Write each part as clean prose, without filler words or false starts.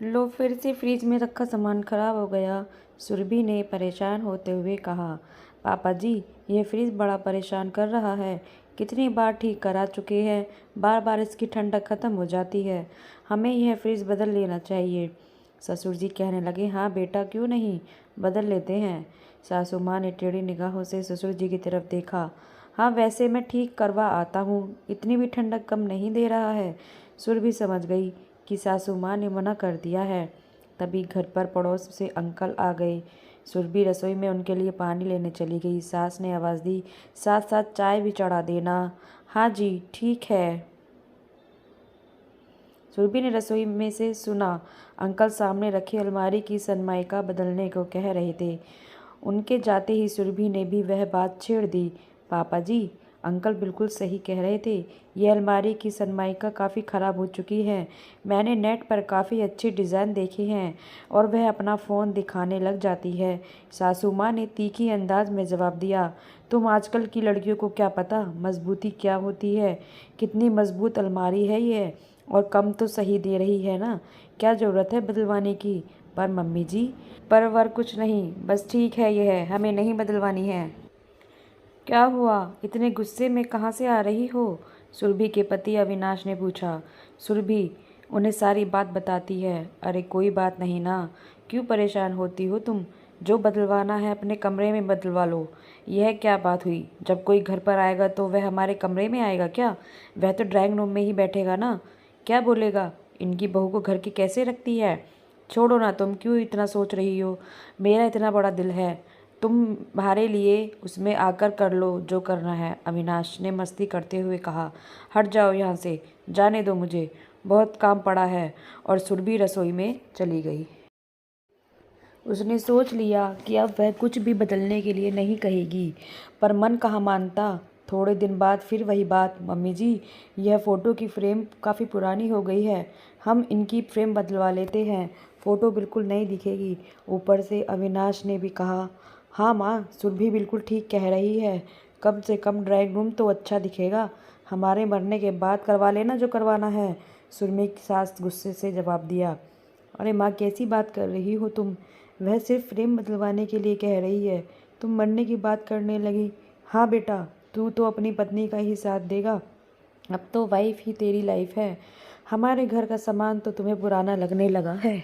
लो, फिर से फ्रिज में रखा सामान खराब हो गया। सुरभि ने परेशान होते हुए कहा। पापा जी, यह फ्रिज बड़ा परेशान कर रहा है। कितनी बार ठीक करा चुके हैं, बार बार इसकी ठंडक खत्म हो जाती है। हमें यह फ्रिज बदल लेना चाहिए। ससुर जी कहने लगे, हाँ बेटा, क्यों नहीं, बदल लेते हैं। सासू माँ ने टेढ़ी निगाहों से ससुर जी की तरफ देखा। हाँ, वैसे मैं ठीक करवा आता हूँ, इतनी भी ठंडक कम नहीं दे रहा है। सुरभि समझ गई कि सासू माँ ने मना कर दिया है। तभी घर पर पड़ोस से अंकल आ गए। सुरभि रसोई में उनके लिए पानी लेने चली गई। सास ने आवाज़ दी, साथ साथ चाय भी चढ़ा देना। हाँ जी, ठीक है। सुरभि ने रसोई में से सुना, अंकल सामने रखी अलमारी की सनमाइका बदलने को कह रहे थे। उनके जाते ही सुरभि ने भी वह बात छेड़ दी। पापा जी, अंकल बिल्कुल सही कह रहे थे। यह अलमारी की सनमाइका काफ़ी ख़राब हो चुकी है। मैंने नेट पर काफ़ी अच्छी डिज़ाइन देखे हैं और वह अपना फ़ोन दिखाने लग जाती है। सासू माँ ने तीखी अंदाज में जवाब दिया, तुम आजकल की लड़कियों को क्या पता मजबूती क्या होती है। कितनी मजबूत अलमारी है ये, और कम तो सही दे रही है ना। क्या ज़रूरत है बदलवाने की। पर मम्मी जी, पर कुछ नहीं, बस ठीक है यह, हमें नहीं बदलवानी है। क्या हुआ, इतने गुस्से में कहाँ से आ रही हो। सुरभि के पति अविनाश ने पूछा। सुरभि उन्हें सारी बात बताती है। अरे कोई बात नहीं ना, क्यों परेशान होती हो तुम। जो बदलवाना है अपने कमरे में बदलवा लो। यह क्या बात हुई, जब कोई घर पर आएगा तो वह हमारे कमरे में आएगा क्या। वह तो ड्राइंग रूम में ही बैठेगा ना। क्या बोलेगा, इनकी बहू को घर की कैसे रखती है। छोड़ो ना, तुम क्यों इतना सोच रही हो। मेरा इतना बड़ा दिल है, तुम्हारे लिए उसमें आकर कर लो जो करना है। अविनाश ने मस्ती करते हुए कहा। हट जाओ यहाँ से, जाने दो मुझे, बहुत काम पड़ा है। और सुरभि रसोई में चली गई। उसने सोच लिया कि अब वह कुछ भी बदलने के लिए नहीं कहेगी, पर मन कहाँ मानता। थोड़े दिन बाद फिर वही बात, मम्मी जी, यह फ़ोटो की फ्रेम काफ़ी पुरानी हो गई है, हम इनकी फ्रेम बदलवा लेते हैं, फ़ोटो बिल्कुल नई दिखेगी। ऊपर से अविनाश ने भी कहा, हाँ माँ, सुरभि बिल्कुल ठीक कह रही है, कम से कम ड्राइंग रूम तो अच्छा दिखेगा। हमारे मरने के बाद करवा लेना जो करवाना है। सुरभि की सास गुस्से से जवाब दिया। अरे माँ, कैसी बात कर रही हो तुम। वह सिर्फ फ्रेम बदलवाने के लिए कह रही है, तुम मरने की बात करने लगी। हाँ बेटा, तू तो अपनी पत्नी का ही साथ देगा। अब तो वाइफ ही तेरी लाइफ है। हमारे घर का सामान तो तुम्हें पुराना लगने लगा है।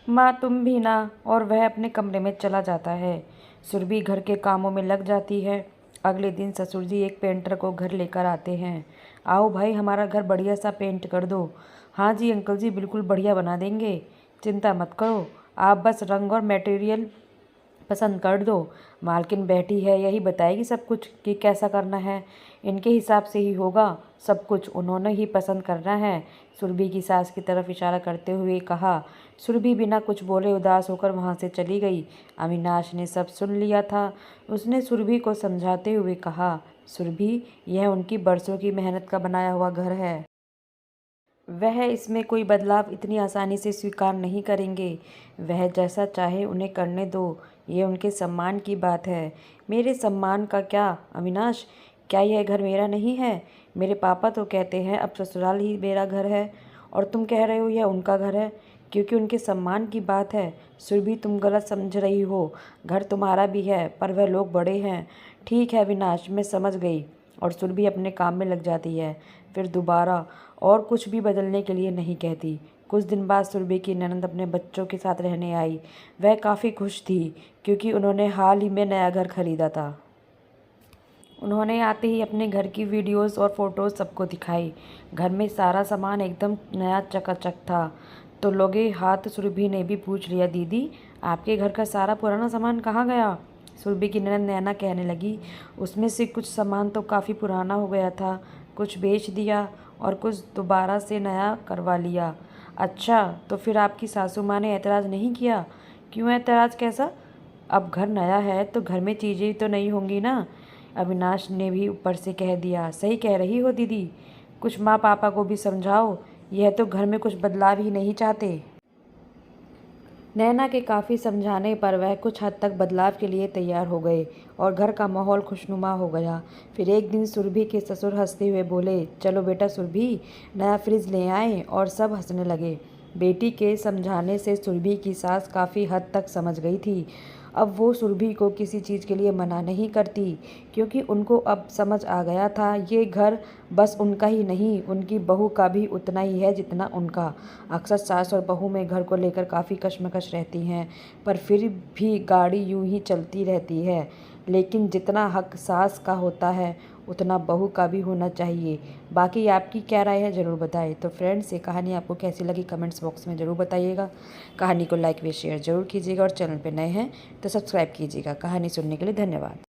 माँ तुम भी ना। और वह अपने कमरे में चला जाता है। सुरभि घर के कामों में लग जाती है। अगले दिन ससुर जी एक पेंटर को घर लेकर आते हैं। आओ भाई, हमारा घर बढ़िया सा पेंट कर दो। हाँ जी अंकल जी, बिल्कुल बढ़िया बना देंगे, चिंता मत करो, आप बस रंग और मटेरियल पसंद कर दो। मालकिन बैठी है, यही बताएगी सब कुछ कि कैसा करना है। इनके हिसाब से ही होगा सब कुछ, उन्होंने ही पसंद करना है। सुरभि की सास की तरफ इशारा करते हुए कहा। सुरभि बिना कुछ बोले उदास होकर वहाँ से चली गई। अविनाश ने सब सुन लिया था। उसने सुरभि को समझाते हुए कहा, सुरभि, यह उनकी बरसों की मेहनत का बनाया हुआ घर है। वह इसमें कोई बदलाव इतनी आसानी से स्वीकार नहीं करेंगे। वह जैसा चाहे उन्हें करने दो, ये उनके सम्मान की बात है। मेरे सम्मान का क्या अविनाश, क्या यह घर मेरा नहीं है। मेरे पापा तो कहते हैं अब ससुराल ही मेरा घर है, और तुम कह रहे हो यह उनका घर है, क्योंकि उनके सम्मान की बात है। सुरभि, तुम गलत समझ रही हो, घर तुम्हारा भी है, पर वह लोग बड़े हैं। ठीक है अविनाश, मैं समझ गई। और सुरभि अपने काम में लग जाती है। फिर दोबारा और कुछ भी बदलने के लिए नहीं कहती। कुछ दिन बाद सुरभि की ननद अपने बच्चों के साथ रहने आई। वह काफ़ी खुश थी, क्योंकि उन्होंने हाल ही में नया घर खरीदा था। उन्होंने आते ही अपने घर की वीडियोस और फोटोज़ सबको दिखाई। घर में सारा सामान एकदम नया चकाचक था। तो लोगे हाथ सुरभि ने भी पूछ लिया, दीदी, आपके घर का सारा पुराना सामान कहाँ गया। सुरभि की ननद नैना कहने लगी, उसमें से कुछ सामान तो काफ़ी पुराना हो गया था, कुछ बेच दिया और कुछ दोबारा से नया करवा लिया। अच्छा, तो फिर आपकी सासू माँ ने ऐतराज़ नहीं किया। क्यों ऐतराज़, कैसा। अब घर नया है तो घर में चीज़ें तो नहीं होंगी ना। अविनाश ने भी ऊपर से कह दिया, सही कह रही हो दीदी, कुछ माँ पापा को भी समझाओ, यह तो घर में कुछ बदलाव ही नहीं चाहते। नैना के काफ़ी समझाने पर वह कुछ हद तक बदलाव के लिए तैयार हो गए और घर का माहौल खुशनुमा हो गया। फिर एक दिन सुरभि के ससुर हंसते हुए बोले, चलो बेटा सुरभि, नया फ्रिज ले आए, और सब हंसने लगे। बेटी के समझाने से सुरभि की सास काफ़ी हद तक समझ गई थी। अब वो सुरभि को किसी चीज़ के लिए मना नहीं करती, क्योंकि उनको अब समझ आ गया था ये घर बस उनका ही नहीं, उनकी बहू का भी उतना ही है जितना उनका। अक्सर सास और बहू में घर को लेकर काफ़ी कशमकश रहती हैं, पर फिर भी गाड़ी यूं ही चलती रहती है। लेकिन जितना हक सास का होता है उतना बहू का भी होना चाहिए। बाकी आपकी क्या राय है, ज़रूर बताएं। तो फ्रेंड्स, ये कहानी आपको कैसी लगी कमेंट्स बॉक्स में ज़रूर बताइएगा। कहानी को लाइक व शेयर ज़रूर कीजिएगा और चैनल पर नए हैं तो सब्सक्राइब कीजिएगा। कहानी सुनने के लिए धन्यवाद।